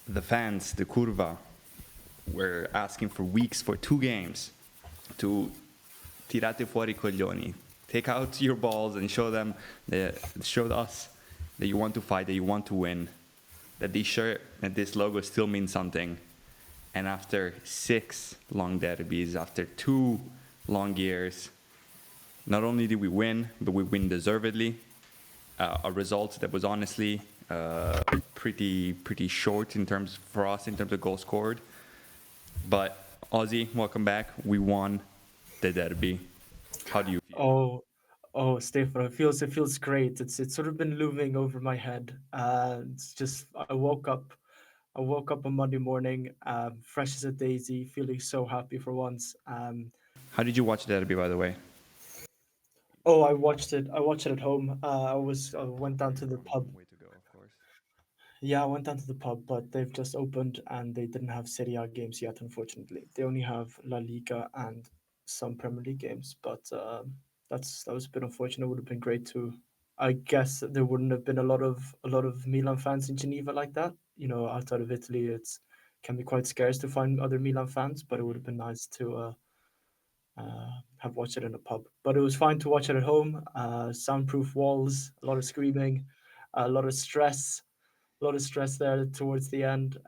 the fans, the curva, were asking for weeks for 2 games to tirate fuori i coglioni. Take out your balls and show us that you want to fight, that you want to win, that this shirt and this logo still means something. And after 6 long derbies, after 2 long years, not only did we win, but we win deservedly. A result that was honestly pretty short for us in terms of goals scored. But Ozzy, welcome back. We won the derby. How do you feel? Oh, oh, Stefano, it feels great. It's sort of been looming over my head. It's just I woke up on Monday morning, fresh as a daisy, feeling so happy for once. How did you watch the derby, by the way? Oh, I watched it. I watched it at home. I went down Very to the normal pub. way to go, of course. Yeah, I went down to the pub, but they've just opened and they didn't have Serie A games yet, unfortunately. They only have La Liga and some Premier League games, but that was a bit unfortunate. It would have been great to. I guess there wouldn't have been a lot of Milan fans in Geneva like that. Outside of Italy, it's can be quite scarce to find other Milan fans, but it would Hmm. have been nice to have watched it in a pub. But it was fine to watch it at home. Soundproof walls, a lot of screaming, a lot of stress there towards the end.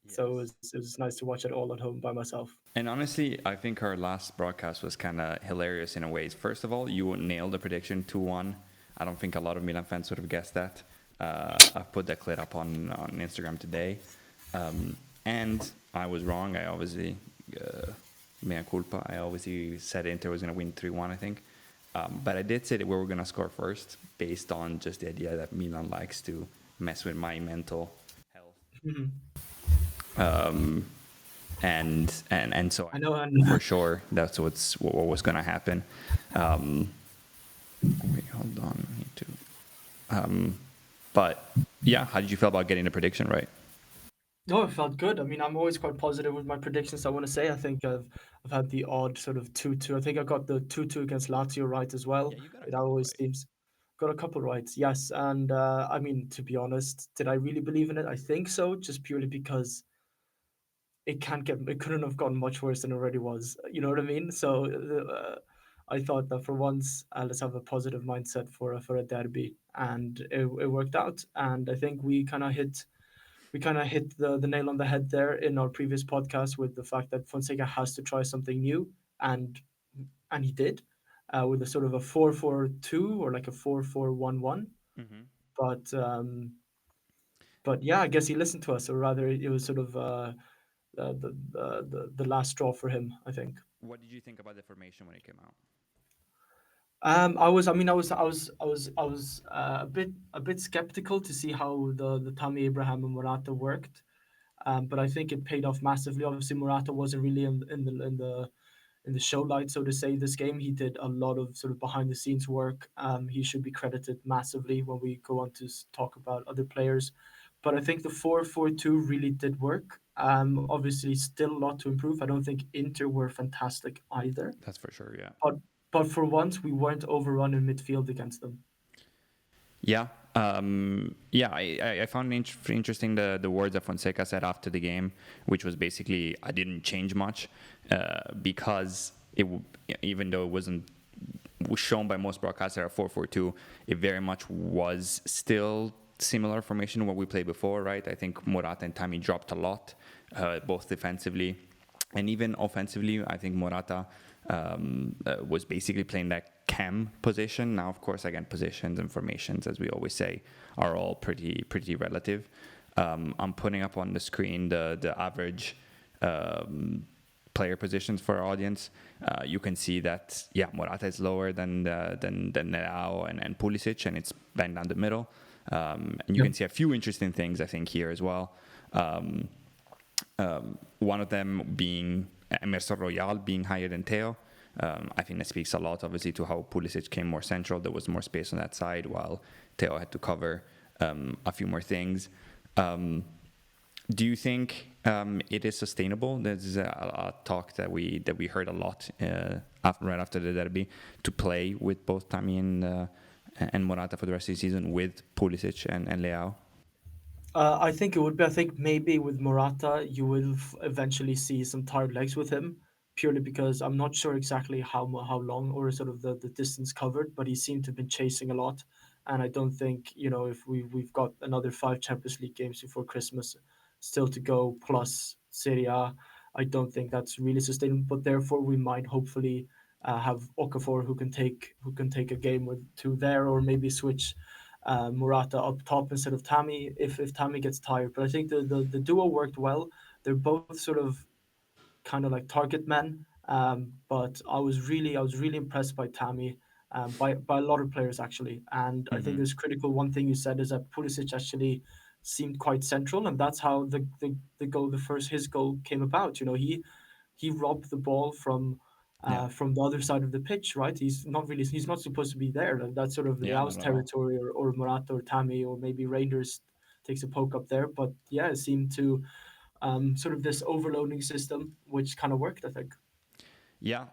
So it Yes. was nice to watch it all at home by myself. And honestly, I think our last broadcast was kind of hilarious in a way. First of all, you nailed the prediction 2-1. I don't think a lot of Milan fans would have guessed that. I put that clip up on Instagram today. And I was wrong. I obviously, mea culpa, I obviously said Inter was going to win 3-1, I think. But I did say that we were going to score first based on just the idea that Milan likes to mess with my mental health. Mhm. And so I I know, and knew for sure that's what was going to happen. Wait, hold on, I need to. But yeah, how did you feel about getting the prediction right? no, it felt good. I mean, I'm always quite positive with my predictions. I want to say I think I've had the odd sort of 2-2. I think I got the 2-2 against Lazio right as well. Yeah, you got a It couple always right. seems got a couple right, yes. And I mean, to be honest, did I really believe in it? I think so, just purely because it couldn't have gotten much worse than it already was. You know what I mean? So I thought that for once, let's have a positive mindset for a derby, and it worked out. And I think we kind of hit the nail on the head there in our previous podcast with the fact that Fonseca has to try something new, and he did, with a sort of a 4-4-2 or like a 4-4-1-1. Hmm. But yeah, I guess he listened to us, or rather, it was sort of the last straw for him, I think. What did you think about the formation when it came out? I was a bit skeptical to see how the Tammy Abraham and Morata worked, but I think it paid off massively. Obviously, Morata wasn't really in the show light, so to say, this game. He did a lot of sort of behind the scenes work. He should be credited massively when we go on to talk about other players. But I think the 4-4-2 really did work. Obviously, still a lot to improve. I don't think Inter were fantastic either. That's for sure. Yeah. But for once, we weren't overrun in midfield against them. Yeah. Yeah, I found interesting the words that Fonseca said after the game, which was basically, I didn't change much because even though it was shown by most broadcasters at 4-4-2, it very much was still similar formation to what we played before, right? I think Morata and Tammy dropped a lot, both defensively and even offensively. I think Morata was basically playing that cam position. Now, of course, again, positions and formations, as we always say, are all pretty relative. I'm putting up on the screen the average player positions for our audience. You can see that Morata is lower than Leao and Pulisic, and it's bang down the middle. And you Yep. can see a few interesting things, I think, here as well. One of them being Emerson Royal being higher than Theo. I think that speaks a lot, obviously, to how Pulisic came more central. There was more space on that side, while Theo had to cover a few more things. Do you think it is sustainable? There's a talk that we heard a lot right after the derby, to play with both Tammy and Morata for the rest of the season with Pulisic and Leao. I think it would be. I think maybe with Morata, you will eventually see some tired legs with him, purely because I'm not sure exactly how long or sort of the distance covered, but he seemed to have been chasing a lot, and I don't think if we've got another 5 Champions League games before Christmas still to go plus Serie A, I don't think that's really sustainable. But therefore, we might hopefully have Okafor who can take a game or two there, or maybe switch Murata up top instead of Tammy if Tammy gets tired. But I think the duo worked well. They're both sort of kind of like target men. But I was really impressed by Tammy, by a lot of players actually. And I think Hmm. there's critical. One thing you said is that Pulisic actually seemed quite central, and that's how the goal, the first his goal came about. He robbed the ball Yeah, from the other side of the pitch, right? He's not supposed to be there. Like, that's sort of yeah, Leao's not at all. territory, or Morata or Tammy, or maybe Rangers takes a poke up there. But yeah, it seemed to sort of this overloading system, which kind of worked, I think. Yeah,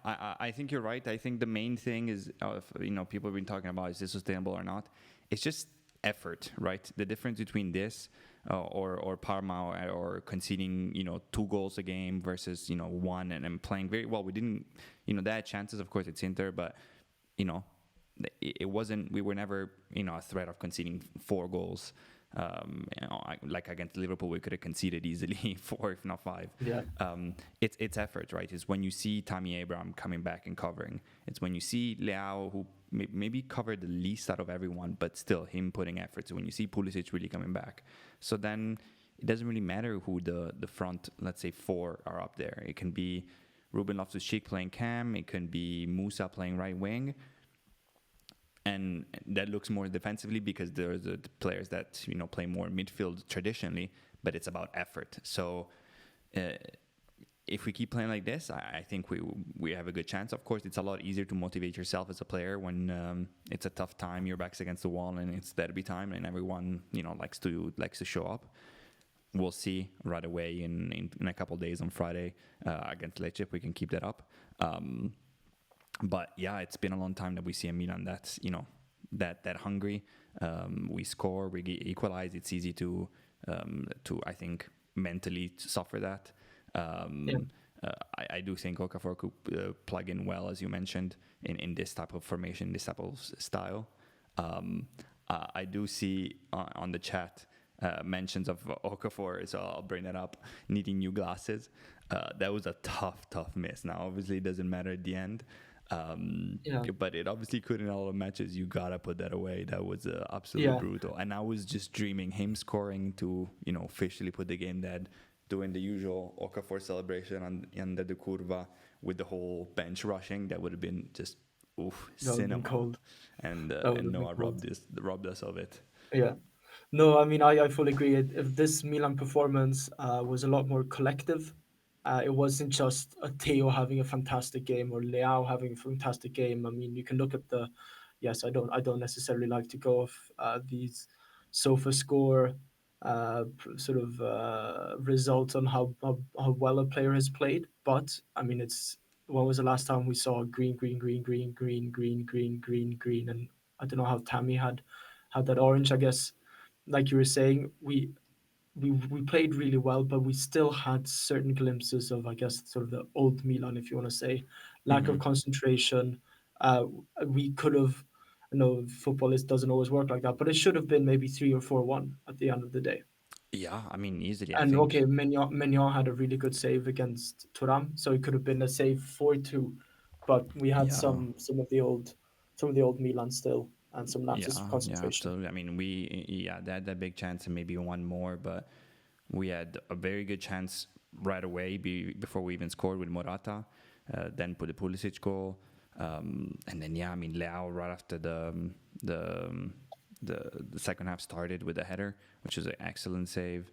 I think you're right. I think the main thing is, if people have been talking about is this sustainable or not. It's just effort, right? The difference between this or Parma or conceding 2 goals a game versus one and playing very well. We didn't, they had chances. Of course, it's Inter, but you know, it wasn't. We were never a threat of conceding 4 goals. Like against Liverpool, we could have conceded easily 4, if not 5. Yeah, It's effort, right? It's when you see Tammy Abraham coming back and covering. It's when you see Leao, who maybe covered the least out of everyone, but still him putting effort. So when you see Pulisic really coming back, so then it doesn't really matter who the front, let's say 4 are up there. It can be Ruben Loftus-Cheek playing cam. It can be Musa playing right wing, and that looks more defensively because there's the players that play more midfield traditionally, but it's about effort. So uh, if we keep playing like this, I think we have a good chance. Of course, it's a lot easier to motivate yourself as a player when it's a tough time, your back's against the wall, and it's derby time, and everyone likes to show up. We'll see right away in a couple of days on Friday against Lecce if we can keep that up. But yeah, it's been a long time that we see a Milan that's that hungry. We score, we equalize. It's easy to I think mentally suffer that. yeah, I do think Okafor could plug in well, as you mentioned, in this type of formation, this type of style. I do see on the chat mentions of Okafor, so I'll bring that up. Needing new glasses. That was a tough miss. Now, obviously, it doesn't matter at the end. yeah, But it obviously could in all the matches. You gotta put that away. That was absolutely yeah. brutal. And I was just dreaming him scoring to officially put the game dead, doing the usual Okafor celebration under the curva with the whole bench rushing. That would have been just That would have been cinema. cold. And That would have been Noah cold. robbed us of it. Yeah. No, I mean, I fully agree. If this Milan performance was a lot more collective, it wasn't just a Theo having a fantastic game or Leao having a fantastic game. I mean, you can look at the, yes, I don't necessarily like to go off these sofa score sort of results on how well a player has played. But I mean, when was the last time we saw green, green, green, green, green, green, green, green, green, and I don't know how Tammy had that orange. I guess, like you were saying, we played really well, but we still had certain glimpses of, I guess, sort of the old Milan, if you want to say, lack Hmm. of concentration. Uh, we could have. I know football doesn't always work like that, but it should have been maybe 3 or 4-1 at the end of the day. Yeah, I mean, easily. I And okay, think. Mignon had a really good save against Turam, so it could have been a save 4-2, but we had Yeah. some of the old Milan still, and some lapses of Yeah, concentration. absolutely. I mean, they had that big chance and maybe one more, but we had a very good chance right away before we even scored with Morata, then put the Pulisic goal, and then I mean Leao right after the um, the second half started with a header, which was an excellent save.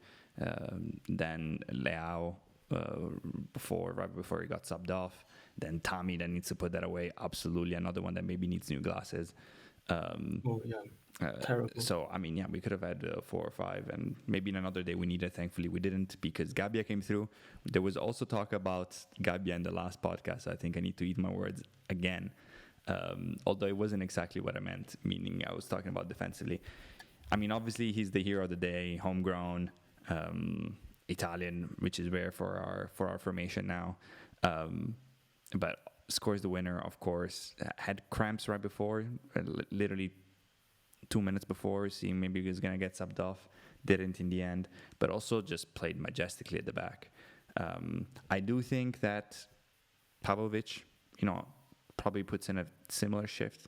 Then Leao right before he got subbed off. Then Tommy that needs to put that away. Absolutely another one that maybe needs new glasses. Um, Oh yeah, uh, terrible. so I mean, yeah, we could have had 4 or 5, and maybe in another day we needed. Thankfully, we didn't because Gabia came through. There was also talk about Gabia in the last podcast. I think I need to eat my words again, although it wasn't exactly what I meant. Meaning, I was talking about defensively. I mean, obviously he's the hero of the day, homegrown, Italian, which is rare for our formation now. Um, but scores the winner, of course. Had cramps right before, literally 2 minutes before, seeing maybe he was gonna get subbed off. Didn't in the end, but also just played majestically at the back. I do think that Pavlovic, probably puts in a similar shift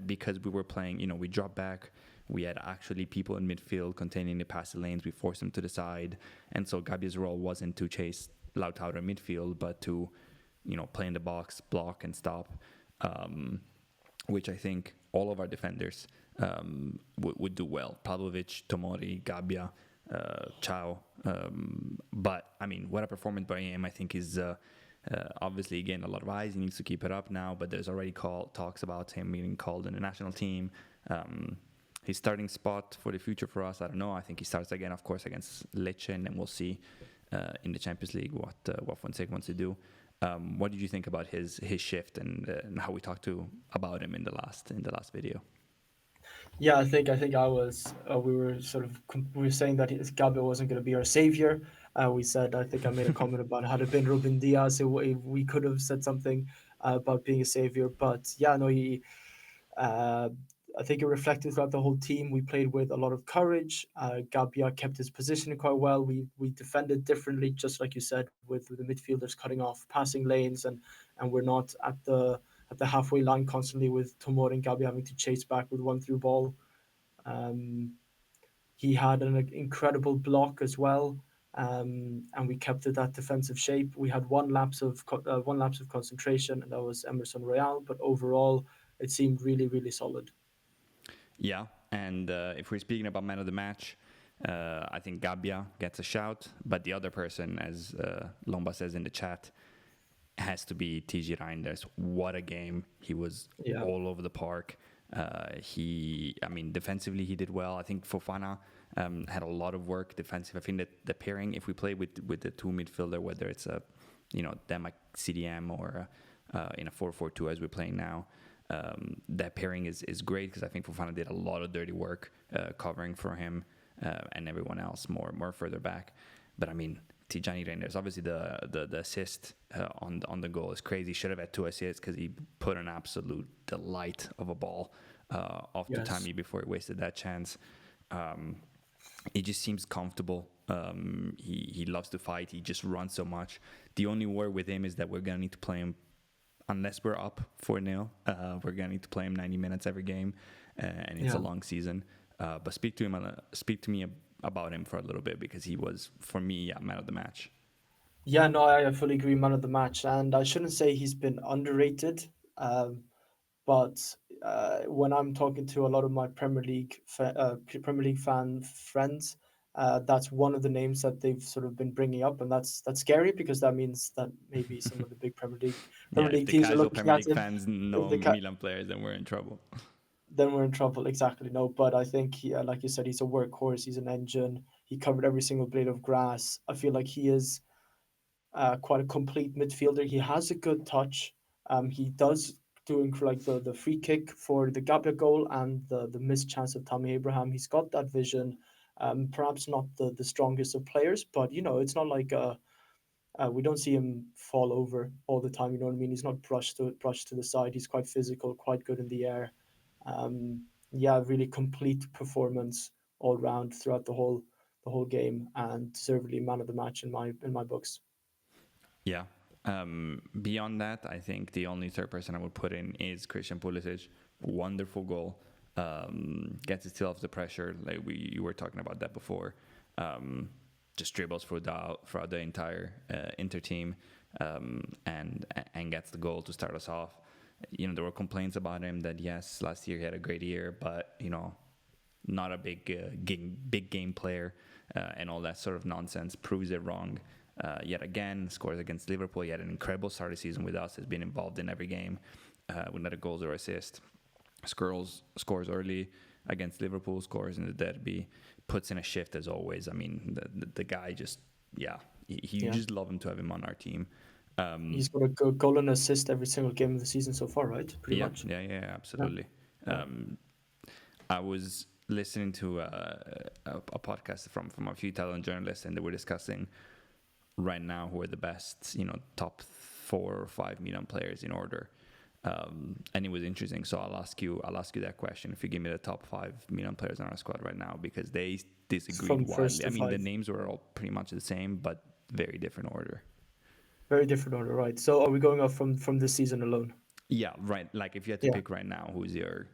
because we were playing, we dropped back. We had actually people in midfield containing the passing lanes. We forced them to the side. And so Gabi's role wasn't to chase Lautaro in midfield, but to, play in the box, block and stop, which I think all of our defenders would do well. Pavlovic, Tomori, Gabbia, Ciao. But, I mean, what a performance by him, I think, is... obviously, again, a lot of eyes. He needs to keep it up now, but there's already talks about him being called in the national team. His starting spot for the future for us, I don't know. I think he starts again, of course, against Lecce, and then we'll see in the Champions League what Fonseca wants to do. What did you think about his shift and how we talked about him in the last video? Yeah, I was. We were we were saying that Gabi wasn't going to be our savior. We said, I think I made a comment about had it been Ruben Diaz, we could have said something about being a savior. But yeah, no, he. Uh, I think it reflected throughout the whole team. We played with a lot of courage. Gabbia kept his position quite well. We defended differently, just like you said, with the midfielders cutting off passing lanes, and we're not at the halfway line constantly with Tomor and Gabi having to chase back with one through ball. Um, he had an incredible block as well, and we kept it that defensive shape. We had one lapse of concentration, and that was Emerson Royale. But overall, it seemed really, really solid. Yeah, and if we're speaking about man of the match, I think Gabbia gets a shout, but the other person, as Lomba says in the chat, has to be TG Reinders. What a game. He was Yeah. all over the park. Defensively he did well. I think Fofana had a lot of work defensive. I think that the pairing, if we play with the two midfielder, whether it's them like CDM or in a 4-4-2 as we're playing now, that pairing is great because I think Fofana did a lot of dirty work covering for him and everyone else more further back. But I mean, Tijani Reinders, obviously the assist on the goal is crazy. Should have had 2 assists because he put an absolute delight of a ball off the Tammy before he wasted that chance. He just seems comfortable. He loves to fight. He just runs so much. The only worry with him is that we're going to need to play him unless we're up 4-0. We're going to need to play him 90 minutes every game, and it's a long season. But speak to me about him for a little bit because he was, for me, man of the match. Yeah, no, I fully agree, man of the match, and I shouldn't say he's been underrated, but when I'm talking to a lot of my Premier League fan friends, that's one of the names that they've sort of been bringing up, and that's scary because that means that maybe some of the big Yeah, Premier if League the teams are casual looking Premier at League him. fans If know the ca- Milan players, then we're in trouble. then we're in trouble. Exactly. No, but I think like you said, he's a workhorse. He's an engine. He covered every single blade of grass. I feel like he is quite a complete midfielder. He has a good touch. He does doing like the free kick for the Gabia goal and the missed chance of Tammy Abraham. He's got that vision. Perhaps not the strongest of players, but it's not like we don't see him fall over all the time. You know what I mean? He's not brushed to the side. He's quite physical, quite good in the air. Yeah, really complete performance all round throughout the whole game, and deservedly man of the match in my books. Yeah. Beyond that, I think the only third person I would put in is Christian Pulisic. Wonderful goal. Gets it still off the pressure. Like you were talking about that before. Just dribbles throughout the entire Inter team and gets the goal to start us off. There were complaints about him that yes, last year he had a great year, but not a big game player and all that sort of nonsense proves it wrong. Yet again, scores against Liverpool. He had an incredible start of the season with us. Has been involved in every game with either goals or assists. Scores early against Liverpool. Scores in the derby. Puts in a shift as always. I mean, the guy just you just love him to have him on our team. He's got a goal and assist every single game of the season so far, right? Pretty much. Yeah, absolutely. Yeah. I was listening to a podcast from a few Italian journalists, and they were discussing right now who are the best, top 4 or 5 Milan players in order. And it was interesting. So I'll ask you that question. If you give me the top 5 Milan players on our squad right now, because they disagreed From first wildly. I to mean, the five. names were all pretty much the same, but very different order. Very different order, right? So are we going off from this season alone? Yeah, right. Like if you had to Yeah. pick right now, who's your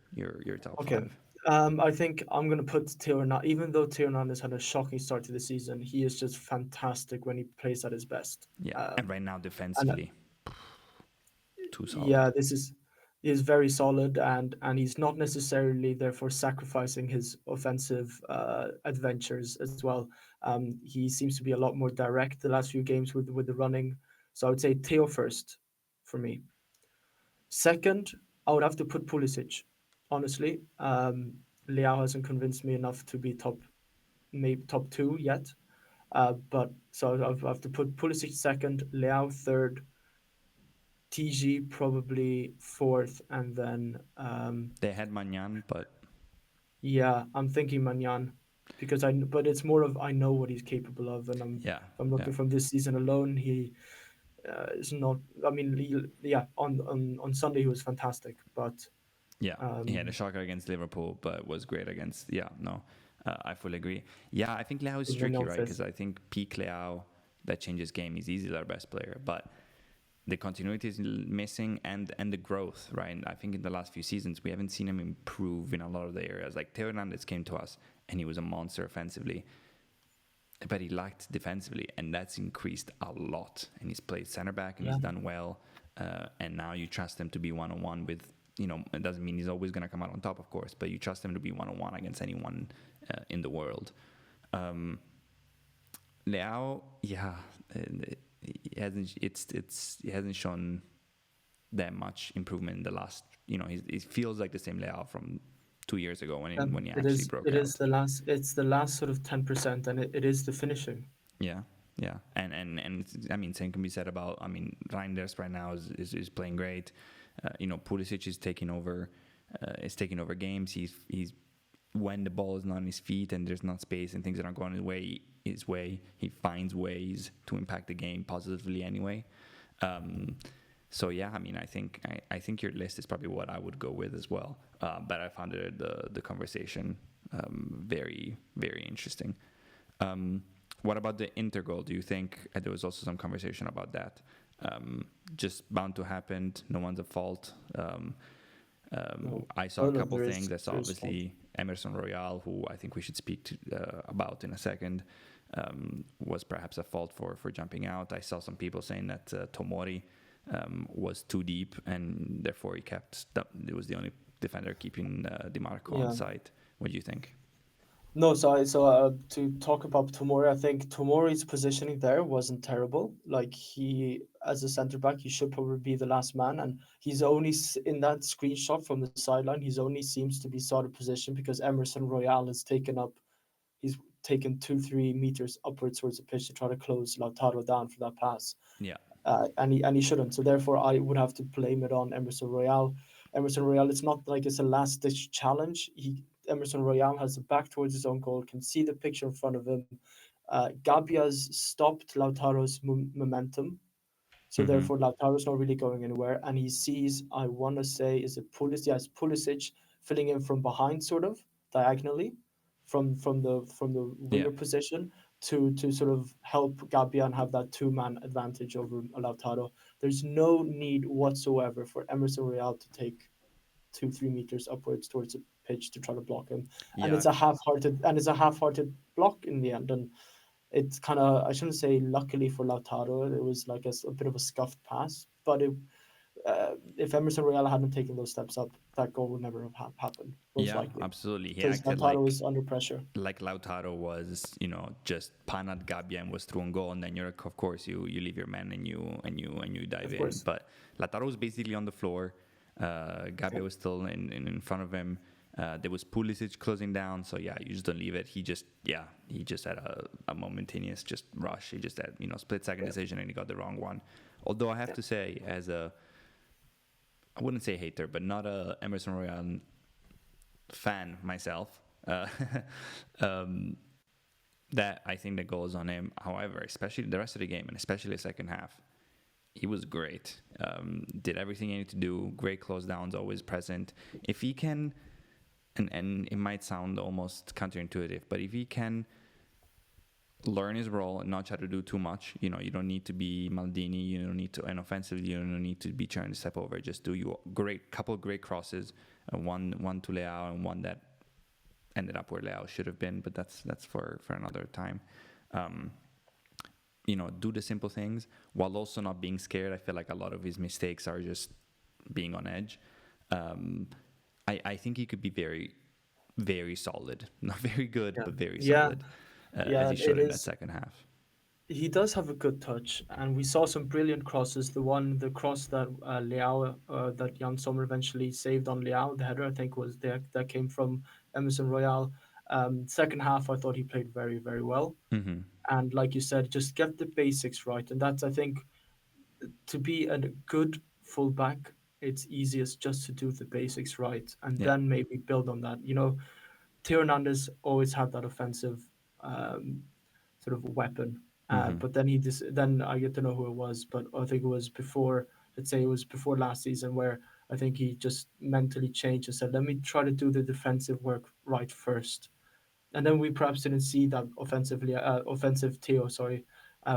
top Okay. 5? I think I'm gonna put Theo Hernandez. Even though Theo Hernandez had a shocking start to the season, he is just fantastic when he plays at his best. Yeah, and Um, right now and defensively, too solid. yeah, this is very solid, and he's not necessarily therefore sacrificing his offensive adventures as well. He seems to be a lot more direct the last few games with the running. So I would say Theo first for me. Second, I would have to put Pulisic. Honestly, Leao hasn't convinced me enough to be maybe top two yet. But so I have to put Pulisic second, Leao third, TG probably fourth, and then They had Magnan, but yeah, I'm thinking Manyan because but it's more of I know what he's capable of, and yeah, if I'm yeah, looking from this season alone, he is not. I mean, yeah, on Sunday he was fantastic, but yeah. He had a um, shocker against Liverpool, but was great against. Yeah, no, I fully agree. Yeah, I think Leao is tricky, Manyan right? fifth. Because I think peak Leao that changes game. He's easily our best player, but the continuity is missing and the growth, right? And I think in the last few seasons we haven't seen him improve in a lot of the areas. Like Theo Hernandez came to us and he was a monster offensively, but he lacked defensively, and that's increased a lot. And he's played center back and Yeah, he's done well. And now you trust him to be 1-on-1 with, it doesn't mean he's always going to come out on top, of course, but you trust him to be 1-on-1 against anyone in the world. Leao, yeah, he hasn't shown that much improvement in the last. He feels like the same Leao from 2 years ago when he it actually is. broke It is out. the last. It's the last sort of 10%, and it is the finishing. Yeah, yeah, and I mean, same can be said about. I mean, Reinders right now is playing great. Pulisic is taking over. Games. He's when the ball is not on his feet and there's not space and things that aren't going his way, he finds ways to impact the game positively anyway. So yeah, I mean, I think your list is probably what I would go with as well. But I found the conversation very, very interesting. What about the Inter goal? Do you think there was also some conversation about that? Just bound to happen. No one's at fault. No, I saw a no, couple there things. is I saw there is fault. obviously Emerson Royale, who I think we should speak about in a second, was perhaps at fault for jumping out. I saw some people saying that Tomori was too deep and therefore it was the only defender keeping DiMarco on Yeah. site. What do you think? No, to talk about Tomori, I think Tomori's positioning there wasn't terrible. Like he, as a centre back, he should probably be the last man, and he's only in that screenshot from the sideline. He's only seems to be sort of positioned because Emerson Royale has taken up. He's taken 2-3 meters upwards towards the pitch to try to close Lautaro down for that pass, Yeah, and he shouldn't. So therefore, I would have to blame it on Emerson Royale. Emerson Royale, it's not like it's a last ditch challenge. Emerson Royale has the back towards his own goal, can see the picture in front of him. Gabia's stopped Lautaro's momentum, so mm-hmm. therefore Lautaro's not really going anywhere, and he sees. I want to say, is it Pulisic? Yes, Pulisic filling in from behind, sort of diagonally, from the Yeah, winger position to sort of help Gabia and have that two-man advantage over Lautaro. There's no need whatsoever for Emerson Royale to take 2-3 meters upwards towards the pitch to try to block him, and yeah, it's a half-hearted block in the end, and it's kind of, I shouldn't say luckily for Lautaro, it was like a bit of a scuffed pass, but if Emerson Royale hadn't taken those steps up, that goal would never have happened, most yeah, likely, absolutely. He because acted Lautaro like was under pressure. Lautaro was, just pan at Gabia and was through on goal, and then you're like, of course you leave your man and you dive Of in. course. But Lautaro was basically on the floor. Yeah. Gabia was still in front of him. There was Pulisic closing down, so yeah, you just don't leave it. He just had a momentaneous just rush. He just had split second Yeah. decision and he got the wrong one. Although I have Yeah. to say, I wouldn't say hater, but not a Emerson Royale fan myself. Uh, um, that I think the goal is on him. However, especially the rest of the game and especially the second half, he was great. Did everything he needed to do. Great close downs, always present. If he can, and it might sound almost counterintuitive, but if he can learn his role and not try to do too much, you don't need to be Maldini. You don't need to, and offensively, you don't need to be trying to step over. Just do your couple great crosses, one to Leao and one that ended up where Leao should have been, but that's for another time. Do the simple things while also not being scared. I feel like a lot of his mistakes are just being on edge. I think he could be very, very solid. Not very good, Yeah, but very yeah, solid, as yeah. he It showed in that is. second half. He does have a good touch, and we saw some brilliant crosses. The cross that Leao, that Jan Sommer eventually saved on Leao, the header I think was there that came from Emerson Royale. Second half, I thought he played very, very well. Mm-hmm. And like you said, just get the basics right, and that's I think to be a good fullback, it's easiest just to do the basics right, and Yeah. then maybe build on that. Theo Hernandez always had that offensive um, sort of weapon. Mm-hmm. But then I get to know who it was, but I think it was before. Let's say it was before last season, where I think he just mentally changed and said, "Let me try to do the defensive work right first." And then we perhaps didn't see that offensive Theo, sorry,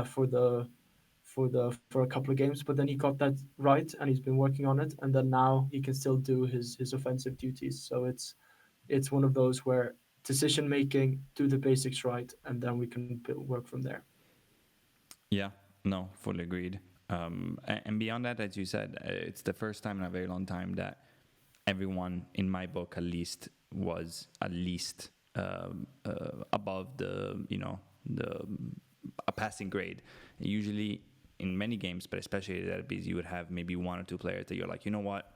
for for a couple of games. But then he got that right, and he's been working on it. And then now he can still do his offensive duties. So it's one of those where decision making, do the basics right, and then we can work from there. Yeah. No, fully agreed. And beyond that, as you said, it's the first time in a very long time that everyone, in my book at least, was at least above the a passing grade. Usually in many games, but especially at derbies, you would have maybe one or two players that you're like, you know what,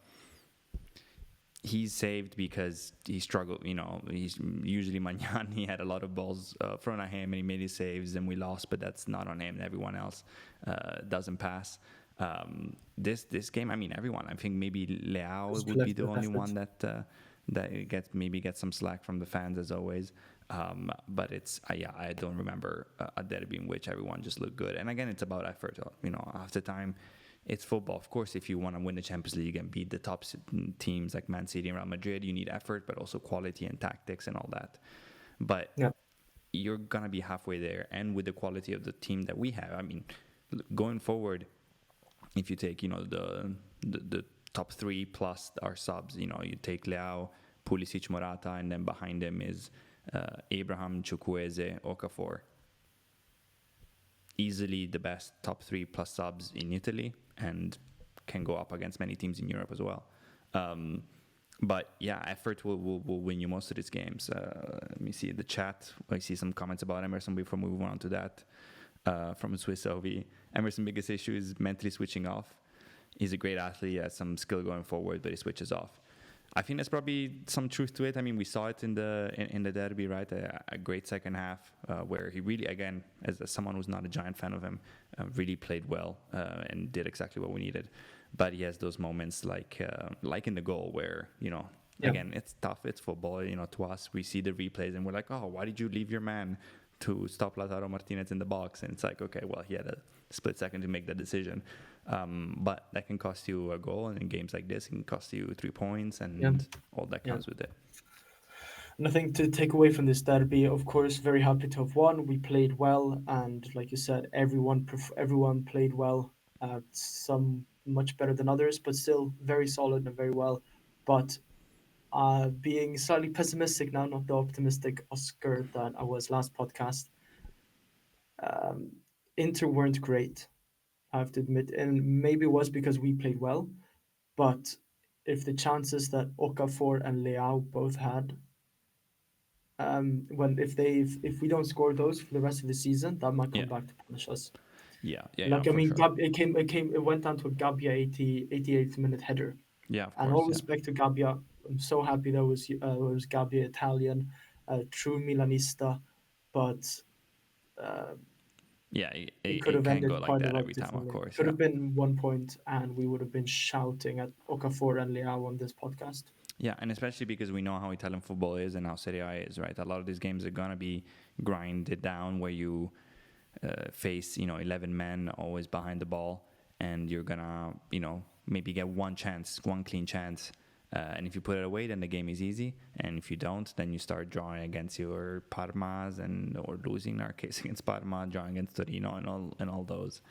he's saved because he struggled. He's usually Magnan. He had a lot of balls thrown at him and he made his saves and we lost, but that's not on him. Everyone else doesn't pass. This game, I mean, everyone. I think maybe It's Leao would be the collective only effort. one that gets some slack from the fans as always. But it's I don't remember a derby in which everyone just looked good. And again, it's about effort. Half the time, it's football. Of course, if you want to win the Champions League and beat the top teams like Man City and Real Madrid, you need effort, but also quality and tactics and all that. But Yeah, you're gonna be halfway there, and with the quality of the team that we have, I mean, going forward, if you take the top three plus our subs, you take Leao, Pulisic, Morata, and then behind them is Abraham, Chukwueze, Okafor. Easily the best top three plus subs in Italy and can go up against many teams in Europe as well. But yeah, effort will win you most of these games. Let me see the chat. I see some comments about Emerson before we move on to that. From Swiss OV. Emerson's biggest issue is mentally switching off. He's a great athlete, has some skill going forward, but he switches off. I think there's probably some truth to it. I mean, we saw it in the derby, right? A great second half where he really, again, as someone who's not a giant fan of him, really played well and did exactly what we needed. But he has those moments like in the goal where, yeah, again, it's tough. It's football. To us, we see the replays and we're like, oh, why did you leave your man to stop Lautaro Martinez in the box? And it's like, okay, well, he had a split second to make that decision. But that can cost you a goal, and in games like this, it can cost you 3 points yeah, and all that yeah. comes with it. Nothing to take away from this derby. Of course, very happy to have won. We played well, and like you said, everyone played well. Some much better than others, but still very solid and very well. But being slightly pessimistic now, not the optimistic Oscar that I was last podcast. Um, Inter weren't great, I have to admit, and maybe it was because we played well. But if the chances that Okafor and Leao both had, when if we don't score those for the rest of the season, that might Yeah, come back to punish us. yeah, Like I for mean, sure. it went down to a Gabbia 88th minute header, Yeah, of and all course, yeah. respect to Gabbia, I'm so happy that was Gabbia Italian, true Milanista, but uh, Yeah, it could it have can go ended like quite a that lot every time, of differently. course, Could yeah. have been 1 point, and we would have been shouting at Okafor and Leao on this podcast. Yeah, and especially because we know how Italian football is and how Serie A is, right? A lot of these games are gonna be grinded down, where you face 11 men always behind the ball, and you're gonna maybe get one clean chance, and if you put it away, then the game is easy, and if you don't, then you start drawing against your Parmas or losing in our case against Parma, drawing against Torino, and all those,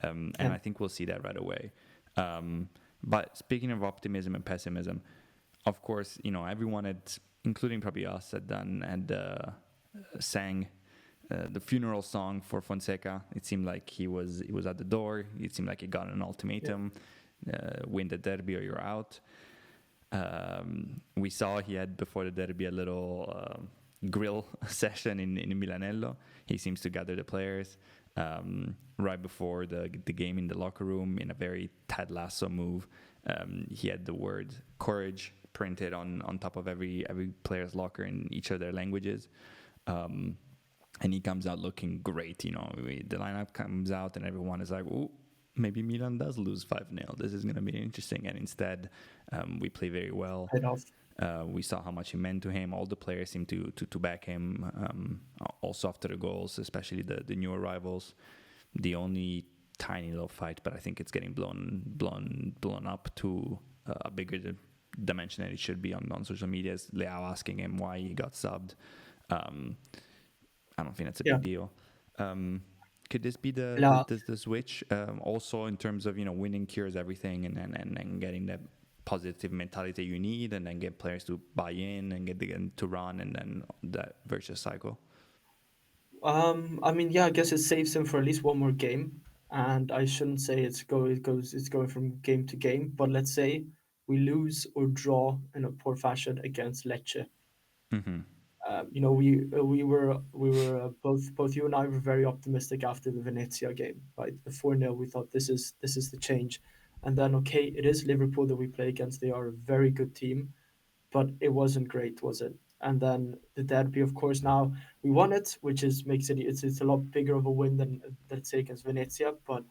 and Yeah. I think we'll see that right away. But speaking of optimism and pessimism, of course, everyone including probably us, had sang the funeral song for Fonseca. It seemed like he was at the door. It seemed like he got an ultimatum: win the derby or you're out. We saw he had before the derby a little grill session in Milanello. He seems to gather the players right before the game in the locker room in a very Ted Lasso move. He had the word courage printed on top of every player's locker in each of their languages. And he comes out looking great. The lineup comes out and everyone is like, "Ooh, maybe Milan does lose 5-0. This is going to be interesting." And instead, we play very well. Head off. We saw how much he meant to him. All the players seemed to back him. Also after the goals, especially the new arrivals. The only tiny little fight, but I think it's getting blown up to a bigger dimension than it should be on social media. Is Leao asking him why he got subbed. I don't think that's a big deal. Could this be the switch? Also, in terms of winning cures everything, and getting that positive mentality you need, and then get players to buy in and get them to run, and then that virtuous cycle. I mean, yeah, I guess it saves him for at least one more game. And I shouldn't say it's going from game to game, but let's say we lose or draw in a poor fashion against Lecce. Mm-hmm. We were both you and I were very optimistic after the Venezia game, right? The 4-0, we thought this is the change. And then okay, it is Liverpool that we play against. They are a very good team, but it wasn't great, was it? And then the derby, of course, now we won it, which is makes it's a lot bigger of a win than let's say against Venezia. But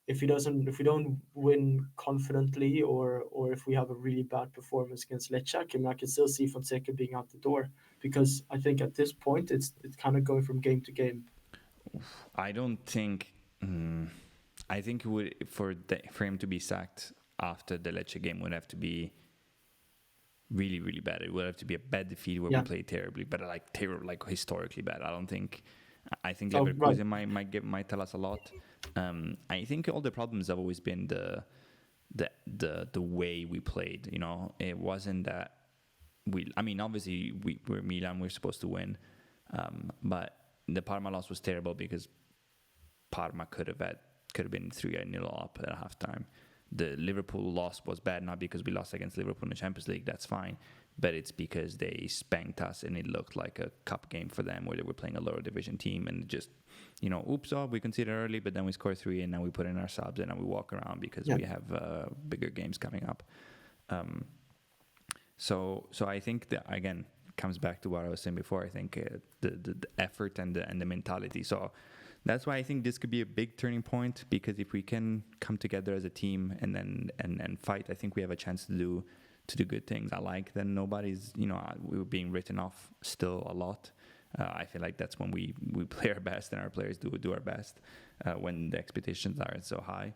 if we don't win confidently, or if we have a really bad performance against Lecce, I can still see Fonseca being out the door, because I think at this point it's kind of going from game to game. I don't think. I think it would for him to be sacked after the Lecce game would have to be really, really bad. It would have to be a bad defeat where we play terribly, but like historically bad. I don't think. I think Leverkusen might tell us a lot. I think all the problems have always been the way we played. It wasn't that we. I mean, obviously we're Milan. We're supposed to win, but the Parma loss was terrible because Parma could have been 3-0 up at halftime. The Liverpool loss was bad, not because we lost against Liverpool in the Champions League, that's fine, but it's because they spanked us and it looked like a cup game for them where they were playing a lower division team and just, oops, we conceded early, but then we scored 3 and now we put in our subs and now we walk around because we have bigger games coming up. So I think that, again, comes back to what I was saying before. I think the effort and the mentality. So that's why I think this could be a big turning point, because if we can come together as a team and fight, I think we have a chance to do good things. I like that nobody's, we were being written off still a lot. I feel like that's when we play our best and our players do our best when the expectations are so high.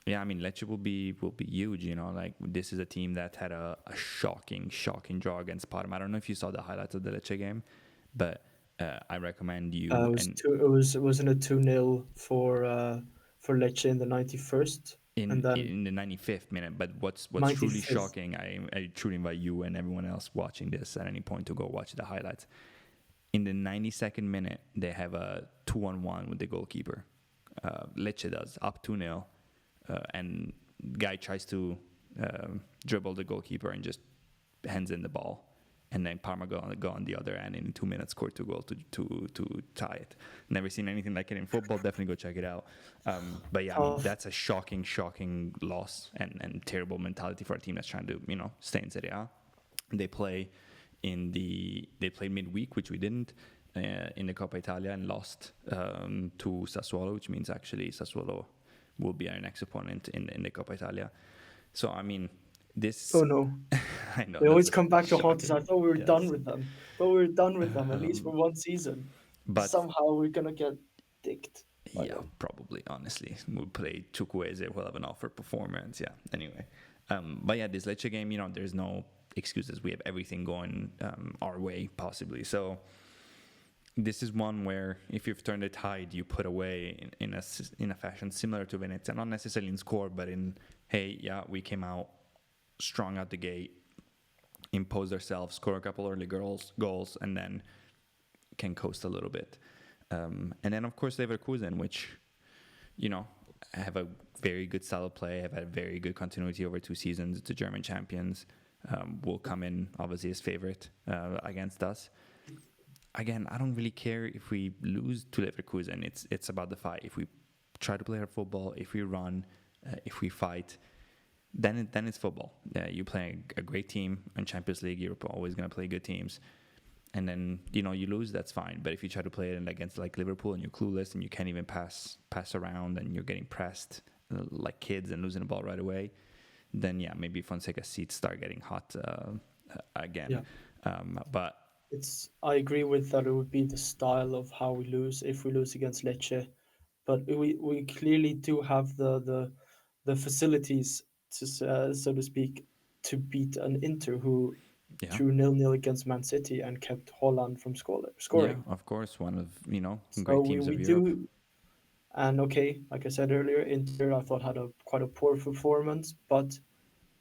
Yeah, I mean, Lecce will be huge. Like, this is a team that had a shocking draw against Parma. I don't know if you saw the highlights of the Lecce game, but I recommend you. Wasn't it 2-0 for Lecce in the 91st, and then in the 95th minute. But what's truly 95th. shocking, I truly invite you and everyone else watching this at any point to go watch the highlights. In the 92nd minute, they have a 2-on-1 with the goalkeeper. Lecce does, up 2-0. And guy tries to dribble the goalkeeper and just hands in the ball. And then Parma go on the other end, and in 2 minutes score 2 goals to tie it. Never seen anything like it in football. Definitely go check it out. But yeah, I mean, that's a shocking loss and terrible mentality for a team that's trying to stay in Serie A. They played midweek, which we didn't, in the Coppa Italia, and lost to Sassuolo, which means actually Sassuolo will be our next opponent in the Coppa Italia. So I mean, This, Oh no. I know They that's always a come back to haunt us. shocking. I thought we were done Yes, with them. Thought we were done with them, at least for one season. but Somehow we're gonna get dicked by yeah, them. probably. Honestly, we'll play Chukwueze. We'll have an offer performance. Yeah. Anyway, but yeah, this Lecce game, there's no excuses. We have everything going our way, possibly. So this is one where if you've turned the tide, you put away in a fashion similar to Venezia, not necessarily in score, but in hey, yeah, we came out strong out the gate, imposed ourselves, score a couple early goals, and then can coast a little bit. And then of course Leverkusen, which have a very good style of play, have had very good continuity over 2 seasons. The German champions will come in obviously as favorite against us. Again, I don't really care if we lose to Leverkusen. It's about the fight. If we try to play our football, if we run, if we fight, then it's football. You play a great team in Champions League. You're always going to play good teams. And then you lose, that's fine. But if you try to play it against like Liverpool and you're clueless and you can't even pass around and you're getting pressed like kids and losing the ball right away, then yeah, maybe Fonseca's seats start getting hot again. Yeah. But I agree with that. It would be the style of how we lose if we lose against Lecce, but we clearly do have the facilities to so to speak to beat an Inter who yeah, drew 0-0 against Man City and kept Holland from yeah, scoring. of course, one of So great we, teams we of Europe. do, and okay, like I said earlier, Inter I thought had a quite a poor performance, but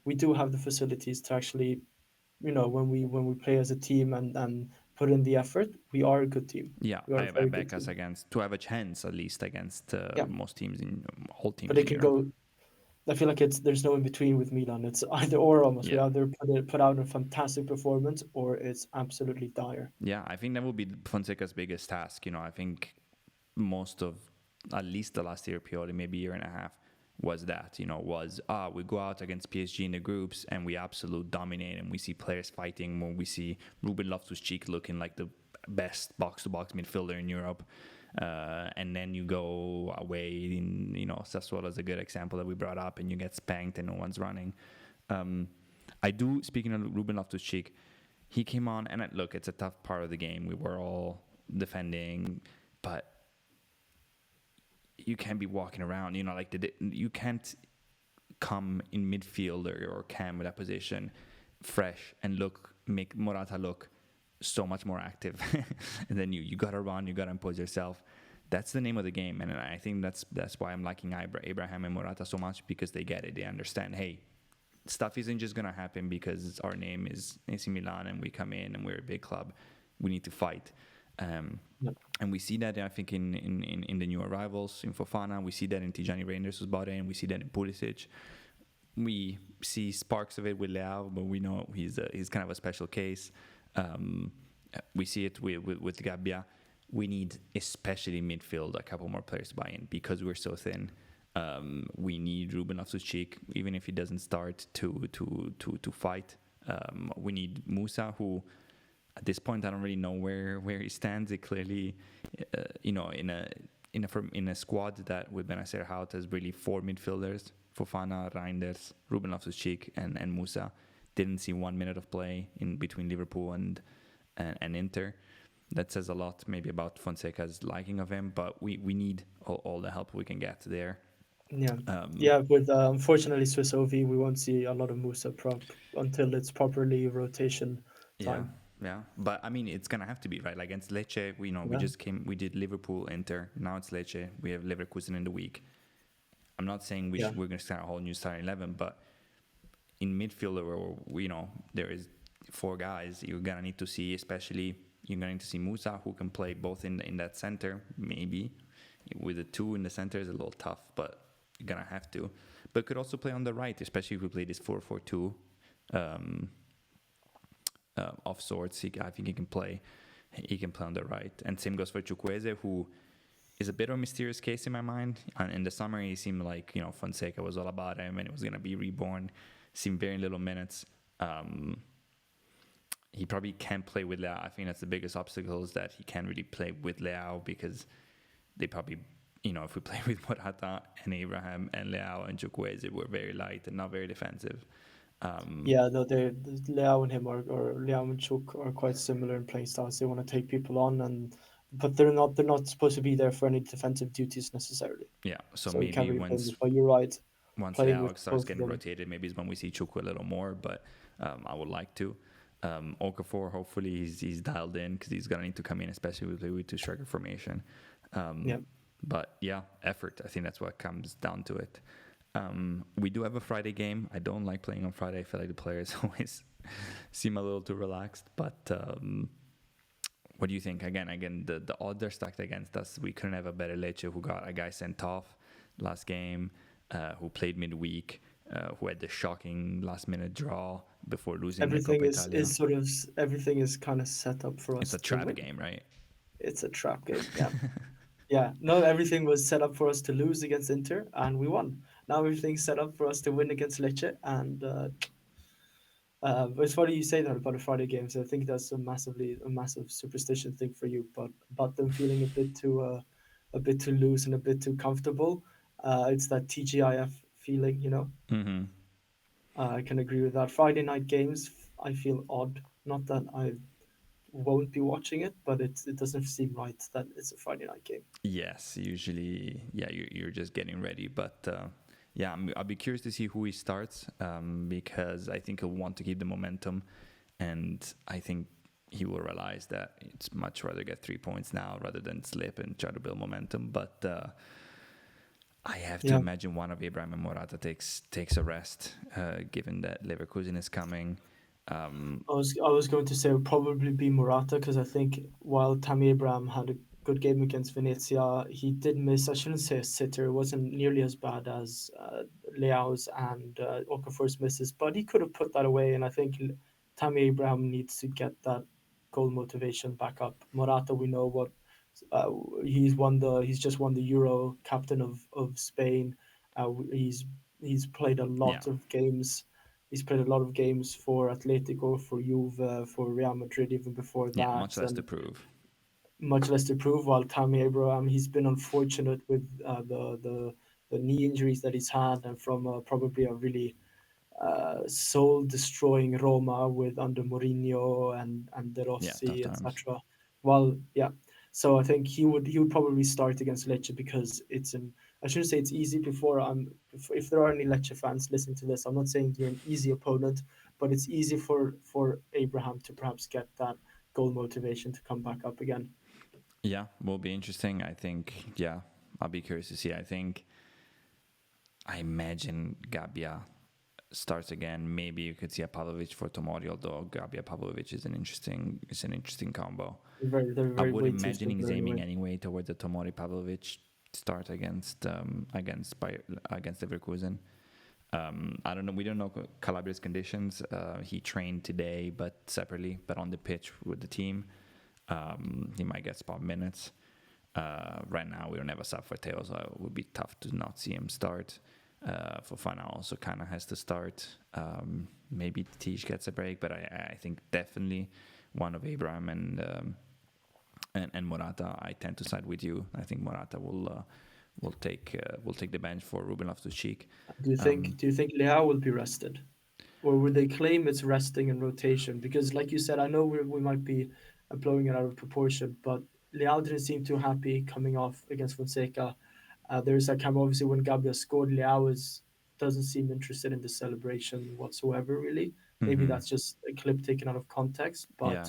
we do have the facilities to actually, when we play as a team and put in the effort, we are a good team. Yeah, We are a I very good back us team. against to have a chance at least against Yeah, most teams in all but teams it in can Europe. go. I feel like there's no in between with Milan. It's either or almost. We Yeah, either put out a fantastic performance or it's absolutely dire. yeah, I think that will be Fonseca's biggest task. I think most of at least the last year, purely maybe year and a half, was that we go out against PSG in the groups and we absolute dominate and we see players fighting. When we see Ruben Loftus-Cheek looking like the best box-to-box midfielder in Europe, and then you go away in Sassuolo is a good example that we brought up, and you get spanked and no one's running. I do, speaking of Ruben Loftus-Cheek, he came on and look, it's a tough part of the game. We were all defending, but you can't be walking around, you can't come in midfield or cam with that position fresh and make Morata look so much more active. And then you gotta run, you gotta impose yourself. That's the name of the game, and I think that's why I'm liking Abraham and Morata so much, because they get it. They understand, hey, stuff isn't just gonna happen because our name is AC Milan and we come in and we're a big club. We need to fight. And we see that, I think, in the new arrivals, in Fofana. We see that in Tijani Reinders, who's bought in. We see that in Pulisic. We see sparks of it with Leao, but we know he's kind of a special case. We see it with Gabbia. We need, especially midfield, a couple more players to buy in because we're so thin. We need Ruben Loftus-Cheek, even if he doesn't start, to fight. We need Musa, who at this point I don't really know where he stands. It clearly, in a squad that with Benacer Hout has really 4 midfielders: Fofana, Reinders, Ruben Loftus-Cheek, and Musa. Didn't see 1 minute of play in between Liverpool and Inter. That says a lot, maybe, about Fonseca's liking of him. But we need all the help we can get there. Yeah, yeah. With unfortunately Swiss OV, we won't see a lot of Musa prop until it's properly rotation Yeah, time. yeah. But I mean, it's gonna have to be right. Like against Lecce, we Yeah, just we did Liverpool, Inter. Now it's Lecce. We have Leverkusen in the week. I'm not saying yeah, we're gonna start a whole new starting 11, but in midfield, there is 4 guys you're gonna need to see. Especially you're gonna need to see Musa, who can play both in that center. Maybe with the 2 in the center is a little tough, but you're gonna have to. But could also play on the right, especially if we play this 4-4-2. Of sorts. I think he can play. He can play on the right, and same goes for Chukwueze, who is a bit of a mysterious case in my mind. And in the summer, he seemed like Fonseca was all about him, and it was gonna be reborn. Seemed very little minutes. He probably can't play with Leao. I think that's the biggest obstacle, is that he can't really play with Leao, because they probably, if we play with Morata and Abraham and Leao and Chukwueze, we're very light and not very defensive. Yeah, no, Leao and him or Leao and Chuk are quite similar in playing styles. They want to take people on, and but they're not supposed to be there for any defensive duties necessarily. Yeah, so So you can't maybe really blame them. once But you're right, once playing with Leao starts both of getting them. rotated, maybe is when we see Chuku a little more. But I would like to. Okafor, hopefully he's dialed in because he's gonna need to come in, especially with two striker formation. Yeah, But yeah, effort. I think that's what comes down to it. We do have a Friday game. I don't like playing on Friday. I feel like the players always seem a little too relaxed. But what do you think? Again, the odds are stacked against us. We couldn't have a better Lecce who got a guy sent off last game, who played midweek, who had the shocking last minute draw before losing the everything Coppa is Italia. sort of everything is kind of set up for It's us a to trap win. game, right? It's a trap game. Yeah, yeah. No, everything was set up for us to lose against Inter, and we won. Now everything's set up for us to win against Lecce, and but it's funny you say that about the Friday games. I think that's a massive superstition thing for you. But about them feeling a bit too loose and a bit too comfortable. It's that TGIF feeling, you know. Mm-hmm. I can agree with that. Friday night games, I feel odd. Not that I won't be watching it, but it doesn't seem right that it's a Friday night game. Yes, usually, yeah, you're just getting ready. But yeah, I'll be curious to see who he starts because I think he'll want to keep the momentum. And I think he will realize that it's much rather get 3 points now rather than slip and try to build momentum. But I have to Yeah. imagine one of Abraham and Morata takes a rest, given that Leverkusen is coming. I was going to say it would probably be Morata because I think while Tammy Abraham had a good game against Venezia, he did miss. I shouldn't say a sitter. It wasn't nearly as bad as Leao's and Okafor's misses, but he could have put that away. And I think Tammy Abraham needs to get that goal motivation back up. Morata, we know what uh, he's just won the Euro, captain of Spain. He's played a Yeah, lot of games. He's played a lot of games for Atletico, for Juve, for Real Madrid, even before yeah, much that, less to and prove. much less to prove. While Tammy Abraham, he's been unfortunate with the knee injuries that he's had, and from probably a really soul destroying Roma with under Mourinho and De Yeah, tough Rossi, times. etc. Well, yeah. So I think he would probably start against Lecce because it's an I shouldn't say it's easy before if there are any Lecce fans listening to this, I'm not saying you're an easy opponent, but it's easy for Abraham to perhaps get that goal motivation to come back up again. Yeah, will be interesting. I think. Yeah, I'll be curious to see. I imagine Gabia starts again. Maybe you could see a Pavlovic for Tomori, although Gabia Pavlovic is an interesting combo. They're I very would way too imagine he's similar aiming anyway. anyway towards the Tomori Pavlovic start against Leverkusen. I don't know. We don't know Calabria's conditions. He trained today, but separately, but on the pitch with the team. He might get spot minutes. Right now, we don't have a sub for Teo, so it would be tough to not see him start. Fofana also kind of has to start. Maybe Tish gets a break, but I think definitely one of Abraham and Morata. I tend to side with you. I think Morata will take the bench for Ruben Loftus-Cheek. Do you think Leao will be rested? Or would they claim it's resting and rotation? Because, like you said, I know we might be blowing it out of proportion, but Leao didn't seem too happy coming off against Fonseca. There's that time, obviously, when Gabia scored, doesn't seem interested in the celebration whatsoever, really. Maybe Mm-hmm. that's just a clip taken out of context, but Yeah.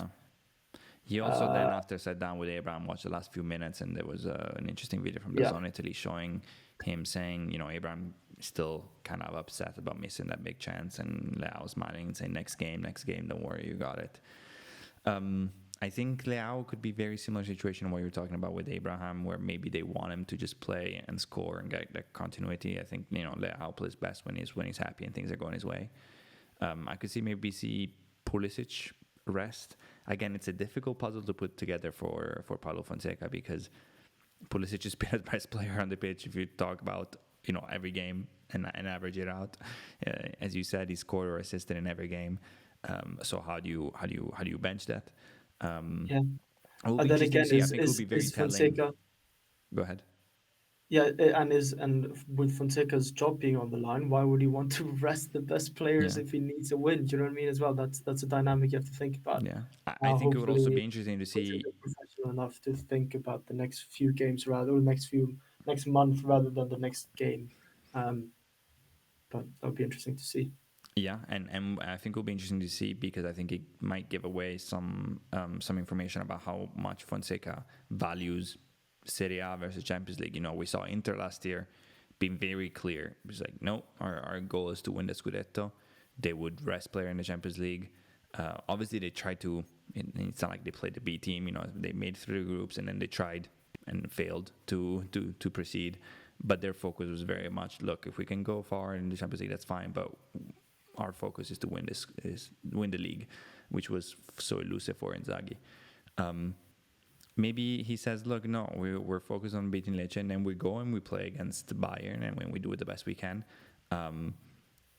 He also uh, then, after sat down with Abraham, watched the last few minutes, and there was an interesting video from the yeah, Zone Italy showing him saying, Abraham is still kind of upset about missing that big chance, and Leao smiling and saying, next game, don't worry, you got it. I think Leao could be very similar situation what you're talking about with Abraham, where maybe they want him to just play and score and get that continuity. I think Leao plays best when he's happy and things are going his way. I could see Pulisic rest. Again, it's a difficult puzzle to put together for Paulo Fonseca because Pulisic is the best player on the pitch. If you talk about every game and average it out, as you said, he scored or assisted in every game. So how do you bench that? Um, yeah. it will And be then interesting to again, see. I think it will be very is telling. Fonseca Go ahead. Yeah, and with Fonseca's job being on the line, why would he want to rest the best players Yeah. if he needs a win? Do you know what I mean? As well, that's a dynamic you have to think about. Yeah. I think it would also Hopefully, be interesting to see. Fonseca's professional enough to think about the next few games rather, or next month rather than the next game. Um, but that would be interesting to see. Yeah, and I think it'll be interesting to see because I think it might give away some information about how much Fonseca values Serie A versus Champions League. You know, we saw Inter last year being very clear. It was like, no, our goal is to win the Scudetto. They would rest player in the Champions League. Obviously, they tried to. It's not like they played the B team. You know, they made it through the groups and then they tried and failed to proceed. But their focus was very much, look, if we can go far in the Champions League, that's fine. But our focus is to win the league, which was so elusive for Inzaghi. Maybe he says, look, no, we're focused on beating Lecce, and then we go and we play against Bayern, and when we do it the best we can.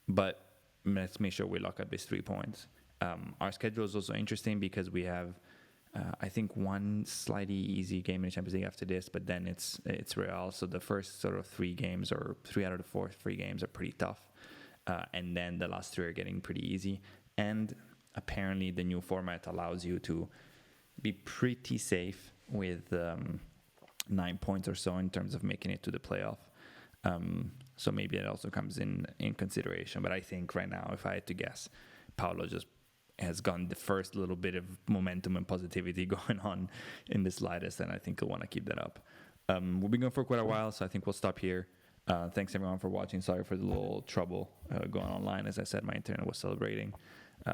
But let's make sure we lock up these 3 points. Our schedule is also interesting because we have, I think, one slightly easy game in the Champions League after this, but then it's Real. So the first sort of 3 games, or 3 out of the 4 3 games, are pretty tough. And then the last 3 are getting pretty easy. And apparently the new format allows you to be pretty safe with 9 points or so in terms of making it to the playoff. So maybe it also comes in consideration. But I think right now, if I had to guess, Paolo just has gotten the first little bit of momentum and positivity going on in the slightest, and I think he'll want to keep that up. We've been going for quite a while, so I think we'll stop here. Thanks everyone for watching. Sorry for the little trouble going online. As I said, my internet was celebrating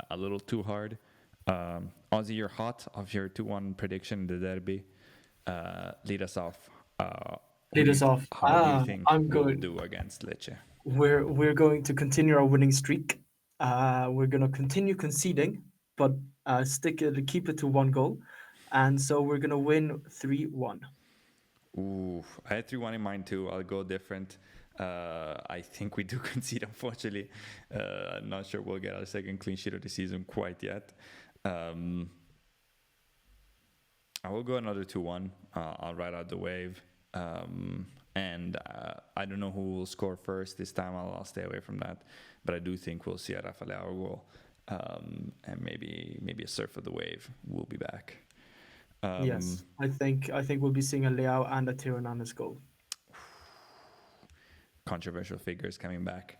a little too hard. Ozzy, you're hot of your 2-1 prediction in the derby. Lead us off. Lead us off. How do you think I'm we'll good. do against Lecce? We're going to continue our winning streak. We're going to continue conceding, but keep it to 1 goal, and so we're going to win 3-1. Ooh, I had 3-1 in mind too. I'll go different. I think we do concede, unfortunately. I'm not sure we'll get our second clean sheet of the season quite yet. I will go another 2-1. I'll ride out the wave. And I don't know who will score first this time. I'll stay away from that. But I do think we'll see a Rafa Leao goal. And maybe a surf of the wave. We'll be back. Yes, I think we'll be seeing a Leao and a Tirana's goal. Controversial figures coming back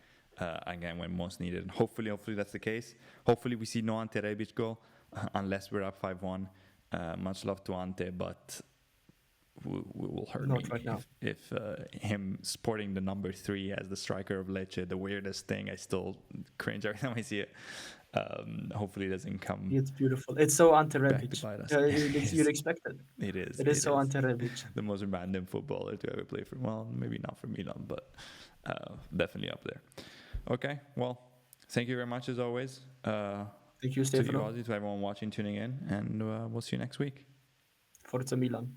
again when most needed. Hopefully that's the case. Hopefully we see no Ante Rebic goal unless we're up 5-1. Much love to Ante, but will hurt Not me right now. if him sporting the number 3 as the striker of Lecce, the weirdest thing. I still cringe every time I see it. Hopefully it doesn't come It's beautiful. It's so Ante back to Rebic. bite us. You'd expect it. It is. It is so Ante Rebic. The most random footballer to ever play for, well, maybe not for Milan, but definitely up there. Okay, well, thank you very much as always. Thank you, To you, Stefano. Ozzy, to everyone watching, tuning in, and we'll see you next week. Forza Milan.